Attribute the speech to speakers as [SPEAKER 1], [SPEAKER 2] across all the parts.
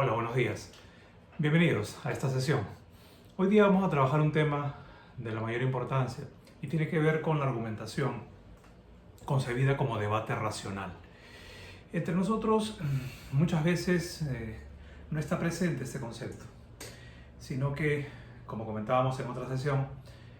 [SPEAKER 1] Hola, buenos días. Bienvenidos a esta sesión. Hoy día vamos a trabajar un tema de la mayor importancia y tiene que ver con la argumentación concebida como debate racional. Entre nosotros muchas veces no está presente este concepto, sino que, como comentábamos en otra sesión,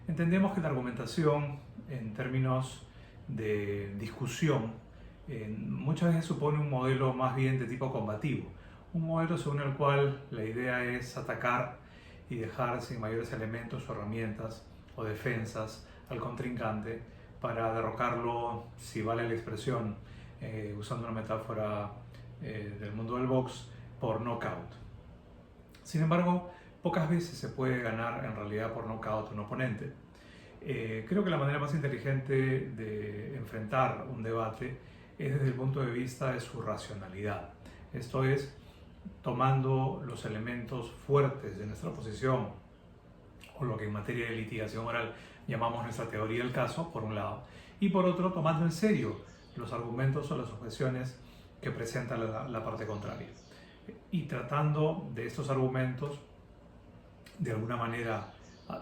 [SPEAKER 1] entendemos que la argumentación en términos de discusión muchas veces supone un modelo más bien de tipo combativo, un modelo según el cual la idea es atacar y dejar sin mayores elementos o herramientas o defensas al contrincante para derrocarlo, si vale la expresión, usando una metáfora del mundo del box, por knockout. Sin embargo, pocas veces se puede ganar en realidad por knockout un oponente. Creo que la manera más inteligente de enfrentar un debate es desde el punto de vista de su racionalidad. Esto es, tomando los elementos fuertes de nuestra posición, o lo que en materia de litigación oral llamamos nuestra teoría del caso, por un lado, y por otro, tomando en serio los argumentos o las objeciones que presenta la parte contraria. Y tratando de estos argumentos, de alguna manera,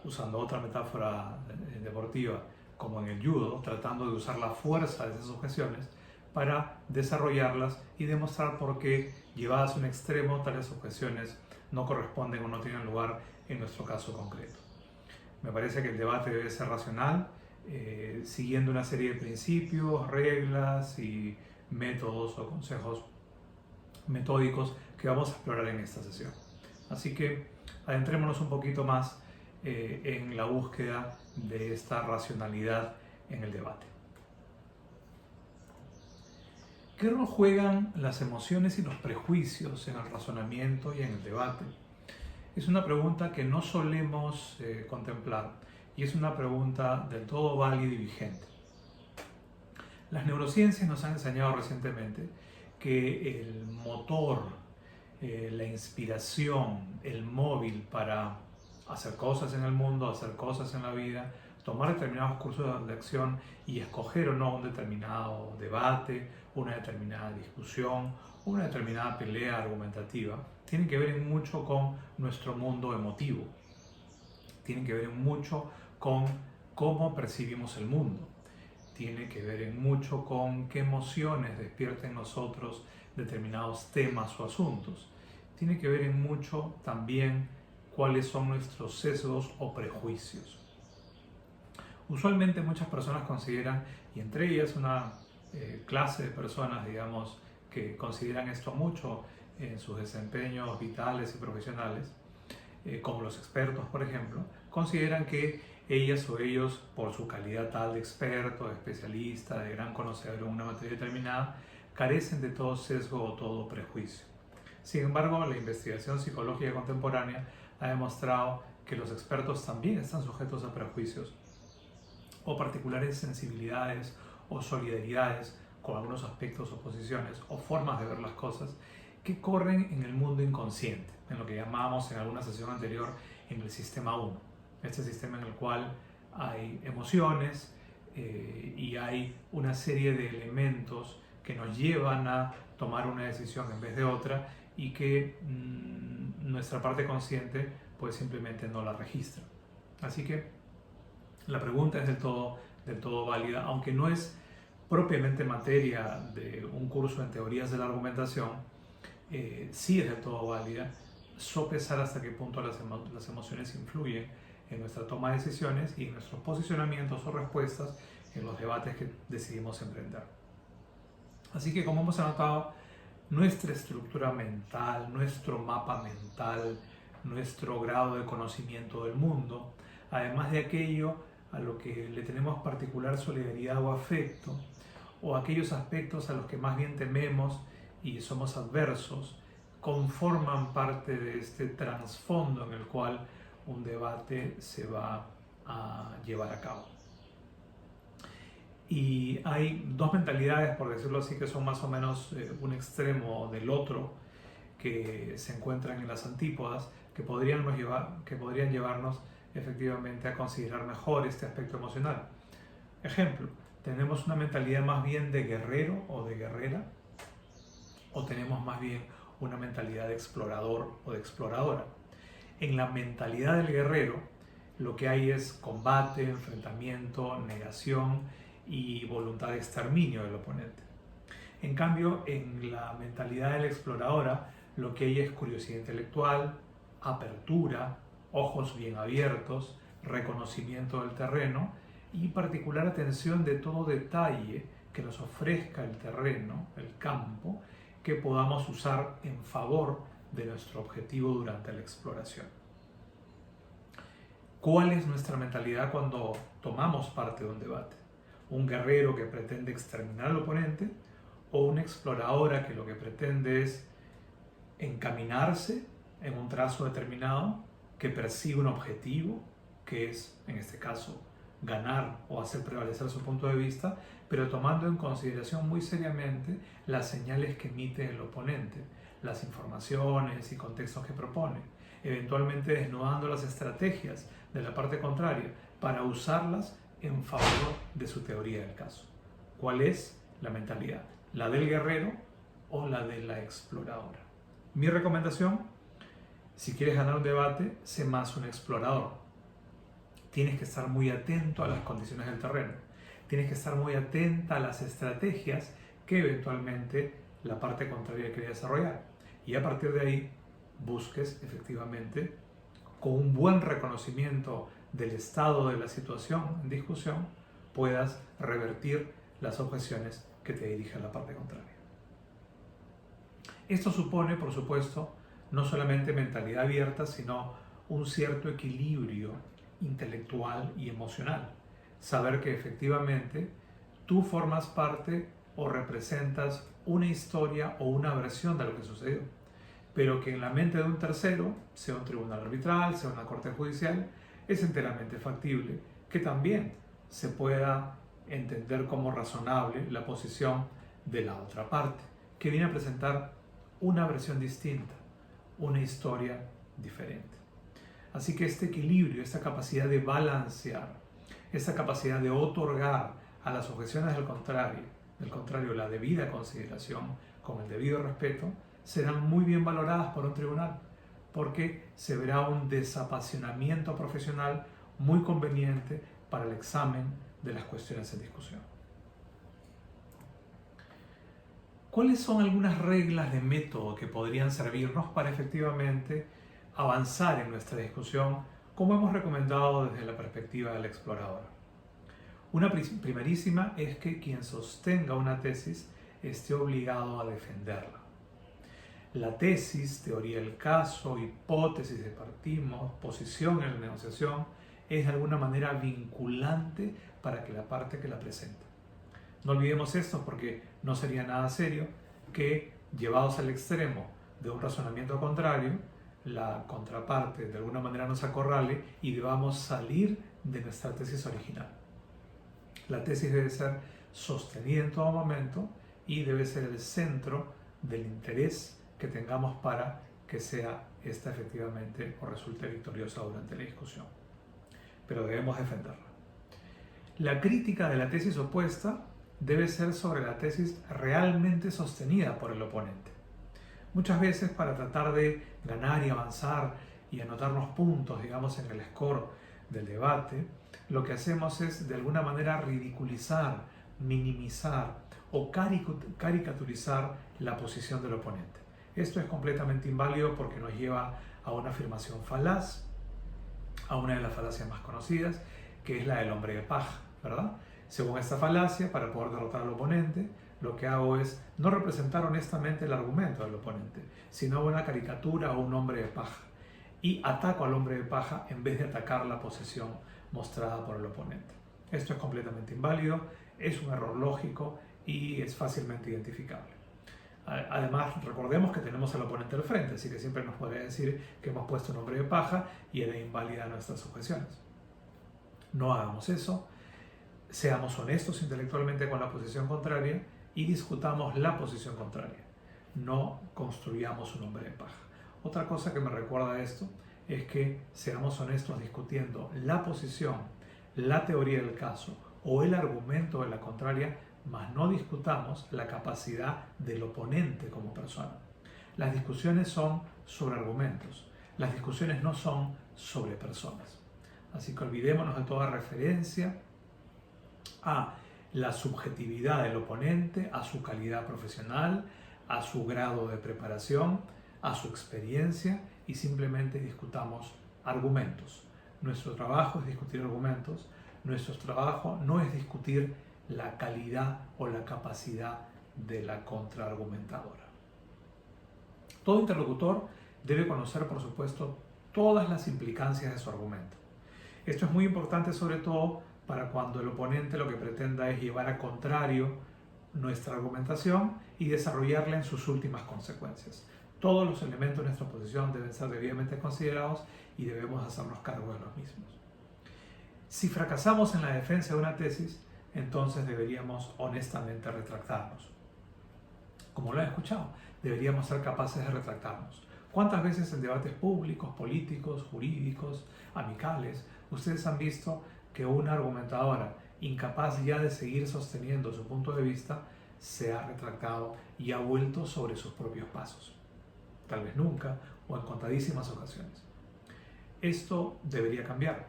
[SPEAKER 1] usando otra metáfora deportiva, como en el judo, tratando de usar la fuerza de esas objeciones para desarrollarlas y demostrar por qué, llevadas a un extremo, tales objeciones no corresponden o no tienen lugar en nuestro caso concreto. Me parece que el debate debe ser racional, siguiendo una serie de principios, reglas y métodos o consejos metódicos que vamos a explorar en esta sesión. Así que adentrémonos un poquito más en la búsqueda de esta racionalidad en el debate. ¿Qué rol juegan las emociones y los prejuicios en el razonamiento y en el debate? Es una pregunta que no solemos contemplar y es una pregunta del todo válida y vigente. Las neurociencias nos han enseñado recientemente que el motor, la inspiración, el móvil para hacer cosas en el mundo, hacer cosas en la vida, tomar determinados cursos de acción y escoger o no un determinado debate, una determinada discusión, una determinada pelea argumentativa, tienen que ver mucho con nuestro mundo emotivo, tienen que ver mucho con cómo percibimos el mundo, tiene que ver mucho con qué emociones despierta en nosotros determinados temas o asuntos, tiene que ver mucho también cuáles son nuestros sesgos o prejuicios. Usualmente muchas personas consideran, y entre ellas una clase de personas, digamos, que consideran esto mucho en sus desempeños vitales y profesionales, como los expertos, por ejemplo, consideran que ellas o ellos, por su calidad tal de experto, de especialista, de gran conocedor en una materia determinada, carecen de todo sesgo o todo prejuicio. Sin embargo, la investigación psicológica contemporánea ha demostrado que los expertos también están sujetos a prejuicios o particulares sensibilidades o solidaridades con algunos aspectos o posiciones o formas de ver las cosas que corren en el mundo inconsciente, en lo que llamábamos en alguna sesión anterior en el sistema 1, este sistema en el cual hay emociones y hay una serie de elementos que nos llevan a tomar una decisión en vez de otra y que nuestra parte consciente pues simplemente no la registra. Así que la pregunta es del todo válida, aunque no es propiamente materia de un curso en teorías de la argumentación, sí es del todo válida sopesar hasta qué punto las emociones influyen en nuestra toma de decisiones y en nuestros posicionamientos o respuestas en los debates que decidimos emprender. Así que, como hemos anotado, nuestra estructura mental, nuestro mapa mental, nuestro grado de conocimiento del mundo, además de aquello a lo que le tenemos particular solidaridad o afecto, o aquellos aspectos a los que más bien tememos y somos adversos, conforman parte de este trasfondo en el cual un debate se va a llevar a cabo. Y hay dos mentalidades, por decirlo así, que son más o menos un extremo del otro, que se encuentran en las antípodas, que podrían llevarnos efectivamente a considerar mejor este aspecto emocional. Ejemplo, tenemos una mentalidad más bien de guerrero o de guerrera, o tenemos más bien una mentalidad de explorador o de exploradora. En la mentalidad del guerrero, lo que hay es combate, enfrentamiento, negación y voluntad de exterminio del oponente. En cambio, en la mentalidad de la exploradora, lo que hay es curiosidad intelectual, apertura, ojos bien abiertos, reconocimiento del terreno y particular atención de todo detalle que nos ofrezca el terreno, el campo, que podamos usar en favor de nuestro objetivo durante la exploración. ¿Cuál es nuestra mentalidad cuando tomamos parte de un debate? ¿Un guerrero que pretende exterminar al oponente o una exploradora que lo que pretende es encaminarse en un trazo determinado, que persigue un objetivo, que es, en este caso, ganar o hacer prevalecer su punto de vista, pero tomando en consideración muy seriamente las señales que emite el oponente, las informaciones y contextos que propone, eventualmente desnudando las estrategias de la parte contraria para usarlas en favor de su teoría del caso? ¿Cuál es la mentalidad? ¿La del guerrero o la de la exploradora? Mi recomendación: si quieres ganar un debate, sé más un explorador. Tienes que estar muy atento a las condiciones del terreno. Tienes que estar muy atenta a las estrategias que eventualmente la parte contraria quiere desarrollar. Y a partir de ahí, busques efectivamente, con un buen reconocimiento del estado de la situación en discusión, puedas revertir las objeciones que te dirige la parte contraria. Esto supone, por supuesto, no solamente mentalidad abierta, sino un cierto equilibrio intelectual y emocional. Saber que efectivamente tú formas parte o representas una historia o una versión de lo que sucedió, pero que en la mente de un tercero, sea un tribunal arbitral, sea una corte judicial, es enteramente factible que también se pueda entender como razonable la posición de la otra parte, que viene a presentar una versión distinta, una historia diferente. Así que este equilibrio, esta capacidad de balancear, esta capacidad de otorgar a las objeciones del contrario la debida consideración con el debido respeto, serán muy bien valoradas por un tribunal, porque se verá un desapasionamiento profesional muy conveniente para el examen de las cuestiones en discusión. ¿Cuáles son algunas reglas de método que podrían servirnos para efectivamente avanzar en nuestra discusión, como hemos recomendado desde la perspectiva del explorador? Una primerísima es que quien sostenga una tesis esté obligado a defenderla. La tesis, teoría del caso, hipótesis de partimos, posición en la negociación, es de alguna manera vinculante para que la parte que la presenta. No olvidemos esto, porque no sería nada serio que, llevados al extremo de un razonamiento contrario, la contraparte de alguna manera nos acorrale y debamos salir de nuestra tesis original. La tesis debe ser sostenida en todo momento y debe ser el centro del interés que tengamos para que sea esta efectivamente o resulte victoriosa durante la discusión. Pero debemos defenderla. La crítica de la tesis opuesta debe ser sobre la tesis realmente sostenida por el oponente. Muchas veces, para tratar de ganar y avanzar y anotarnos puntos, digamos, en el score del debate, lo que hacemos es de alguna manera ridiculizar, minimizar o caricaturizar la posición del oponente. Esto es completamente inválido porque nos lleva a una afirmación falaz, a una de las falacias más conocidas, que es la del hombre de paja, ¿verdad? Según esta falacia, para poder derrotar al oponente, lo que hago es no representar honestamente el argumento del oponente, sino una caricatura o un hombre de paja. Y ataco al hombre de paja en vez de atacar la posición mostrada por el oponente. Esto es completamente inválido, es un error lógico y es fácilmente identificable. Además, recordemos que tenemos al oponente al frente, así que siempre nos podría decir que hemos puesto un hombre de paja y él invalida nuestras objeciones. No hagamos eso. Seamos honestos intelectualmente con la posición contraria y discutamos la posición contraria. No construyamos un hombre de paja. Otra cosa que me recuerda esto es que seamos honestos discutiendo la posición, la teoría del caso o el argumento de la contraria, mas no discutamos la capacidad del oponente como persona. las discusiones son sobre argumentos, las discusiones no son sobre personas. Así que olvidémonos de toda referencia a la subjetividad del oponente, a su calidad profesional, a su grado de preparación, a su experiencia, y simplemente discutamos argumentos. Nuestro trabajo es discutir argumentos, nuestro trabajo no es discutir la calidad o la capacidad de la contraargumentadora. Todo interlocutor debe conocer, por supuesto, todas las implicancias de su argumento. Esto es muy importante sobre todo para cuando el oponente lo que pretenda es llevar a contrario nuestra argumentación y desarrollarla en sus últimas consecuencias. Todos los elementos de nuestra posición deben ser debidamente considerados y debemos hacernos cargo de los mismos. Si fracasamos en la defensa de una tesis, entonces deberíamos honestamente retractarnos. Como lo han escuchado, deberíamos ser capaces de retractarnos. ¿Cuántas veces en debates públicos, políticos, jurídicos, amicales, ustedes han visto que una argumentadora incapaz ya de seguir sosteniendo su punto de vista se ha retractado y ha vuelto sobre sus propios pasos? Tal vez nunca o en contadísimas ocasiones. Esto debería cambiar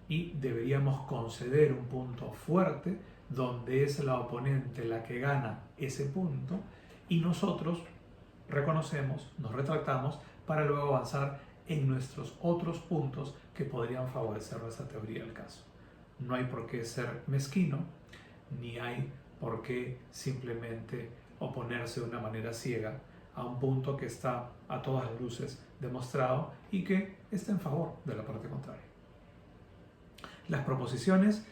[SPEAKER 1] y deberíamos conceder un punto fuerte donde es la oponente la que gana ese punto y nosotros reconocemos, nos retractamos para luego avanzar en nuestros otros puntos que podrían favorecer nuestra teoría del caso. No hay por qué ser mezquino, ni hay por qué simplemente oponerse de una manera ciega a un punto que está a todas luces demostrado y que está en favor de la parte contraria. Las proposiciones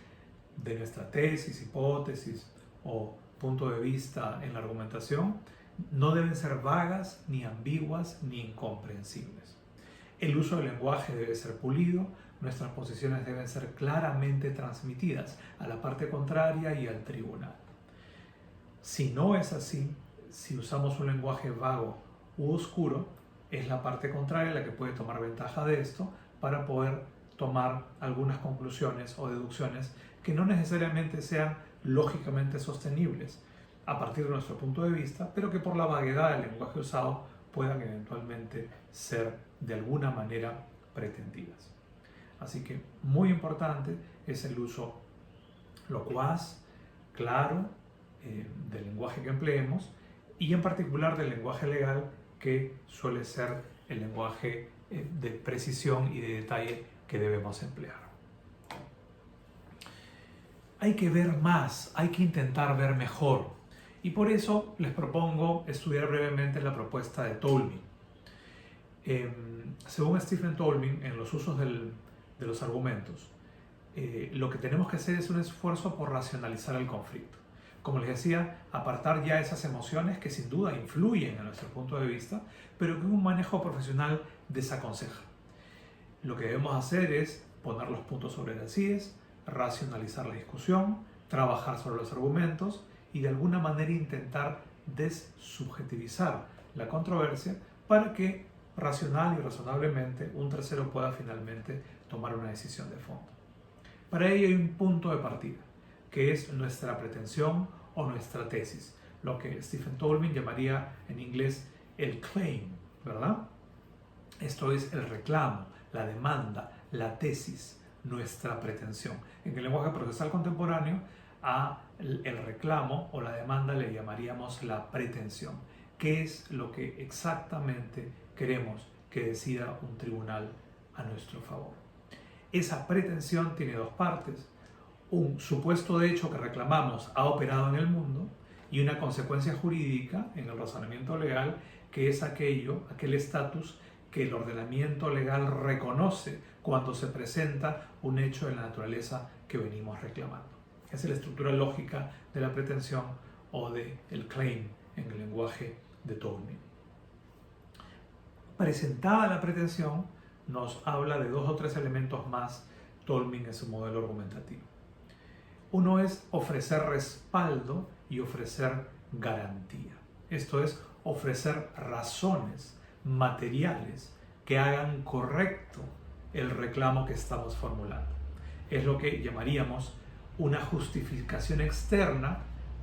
[SPEAKER 1] de nuestra tesis, hipótesis o punto de vista en la argumentación no deben ser vagas, ni ambiguas, ni incomprensibles. El uso del lenguaje debe ser pulido, nuestras posiciones deben ser claramente transmitidas a la parte contraria y al tribunal. Si no es así, si usamos un lenguaje vago u oscuro, es la parte contraria la que puede tomar ventaja de esto para poder tomar algunas conclusiones o deducciones que no necesariamente sean lógicamente sostenibles a partir de nuestro punto de vista, pero que por la vaguedad del lenguaje usado puedan eventualmente ser de alguna manera pretendidas. Así que muy importante es el uso locuaz, claro, del lenguaje que empleemos y en particular del lenguaje legal, que suele ser el lenguaje de precisión y de detalle que debemos emplear. Hay que ver más, hay que intentar ver mejor. Y por eso les propongo estudiar brevemente la propuesta de Tolmin. Según Stephen Tolmin, en los usos de los argumentos, lo que tenemos que hacer es un esfuerzo por racionalizar el conflicto. Como les decía, apartar ya esas emociones que sin duda influyen en nuestro punto de vista, pero que un manejo profesional desaconseja. Lo que debemos hacer es poner los puntos sobre las IES, racionalizar la discusión, trabajar sobre los argumentos y de alguna manera intentar desubjetivizar la controversia para que racional y razonablemente un tercero pueda finalmente tomar una decisión de fondo. Para ello hay un punto de partida, que es nuestra pretensión o nuestra tesis, lo que Stephen Tolmin llamaría en inglés el claim, ¿verdad? Esto es el reclamo, la demanda, la tesis, nuestra pretensión. En el lenguaje procesal contemporáneo, a el reclamo o la demanda le llamaríamos la pretensión. ¿Qué es lo que exactamente queremos que decida un tribunal a nuestro favor? Esa pretensión tiene dos partes. Un supuesto de hecho que reclamamos ha operado en el mundo y una consecuencia jurídica en el razonamiento legal, que es aquel estatus que el ordenamiento legal reconoce cuando se presenta un hecho de la naturaleza que venimos reclamando. Esa es la estructura lógica de la pretensión o del claim en el lenguaje de Tolmin. Presentada la pretensión, nos habla de dos o tres elementos más Tolmin en su modelo argumentativo. Uno es ofrecer respaldo y ofrecer garantía. Esto es ofrecer razones materiales que hagan correcto el reclamo que estamos formulando. Es lo que llamaríamos una justificación externa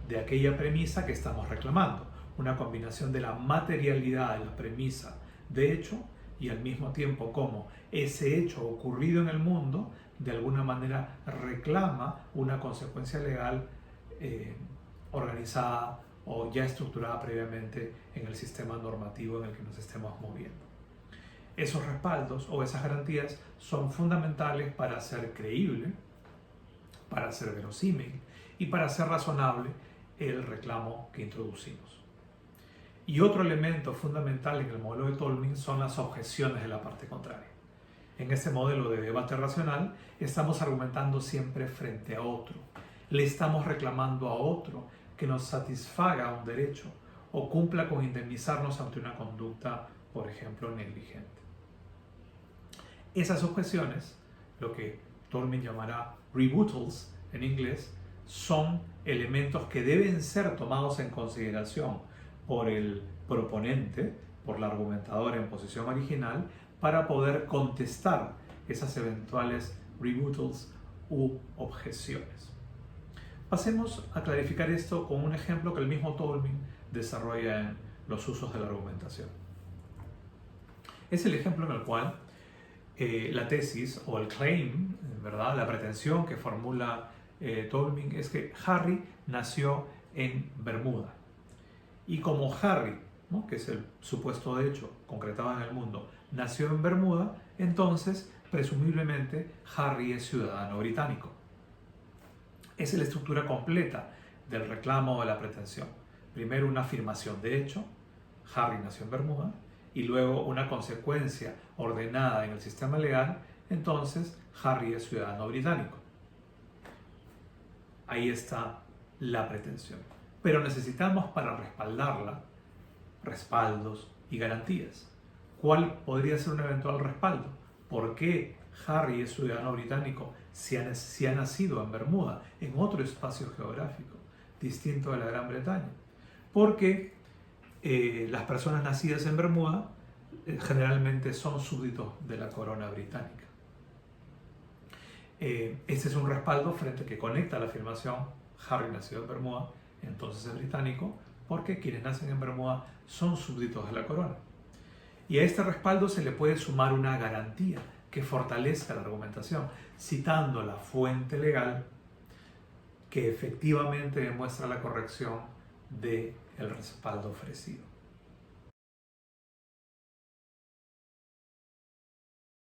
[SPEAKER 1] de aquella premisa que estamos reclamando. una combinación de la materialidad de la premisa de hecho y al mismo tiempo cómo ese hecho ocurrido en el mundo de alguna manera reclama una consecuencia legal organizada o ya estructurada previamente en el sistema normativo en el que nos estemos moviendo. Esos respaldos o esas garantías son fundamentales para ser creíble, para ser verosímil y para hacer razonable el reclamo que introducimos. Y otro elemento fundamental en el modelo de Tolmin son las objeciones de la parte contraria. En este modelo de debate racional estamos argumentando siempre frente a otro. Le estamos reclamando a otro que nos satisfaga un derecho o cumpla con indemnizarnos ante una conducta, por ejemplo, negligente. Esas objeciones, lo que Tolmin llamará rebuttals en inglés, son elementos que deben ser tomados en consideración por el proponente, por la argumentadora en posición original, para poder contestar esas eventuales rebuttals u objeciones. Pasemos a clarificar esto con un ejemplo que el mismo Tolmin desarrolla en los usos de la argumentación. Es el ejemplo en el cual la tesis o el claim, ¿verdad? La pretensión que formula Tolmin es que Harry nació en Bermuda. Y como Harry, ¿no?, que es el supuesto de hecho concretado en el mundo, nació en Bermuda, entonces presumiblemente Harry es ciudadano británico. Esa es la estructura completa del reclamo o de la pretensión. Primero una afirmación de hecho, Harry nació en Bermuda, y luego una consecuencia ordenada en el sistema legal, entonces Harry es ciudadano británico. Ahí está la pretensión. Pero necesitamos para respaldarla respaldos y garantías. ¿Cuál podría ser un eventual respaldo? ¿Por qué Harry es ciudadano británico si ha nacido en Bermuda, en otro espacio geográfico distinto de la Gran Bretaña? Porque las personas nacidas en Bermuda generalmente son súbditos de la corona británica. Este es un respaldo frente que conecta la afirmación Harry nació en Bermuda, entonces es británico, porque quienes nacen en Bermuda son súbditos de la corona. Y a este respaldo se le puede sumar una garantía que fortalezca la argumentación, citando la fuente legal que efectivamente demuestra la corrección del respaldo ofrecido.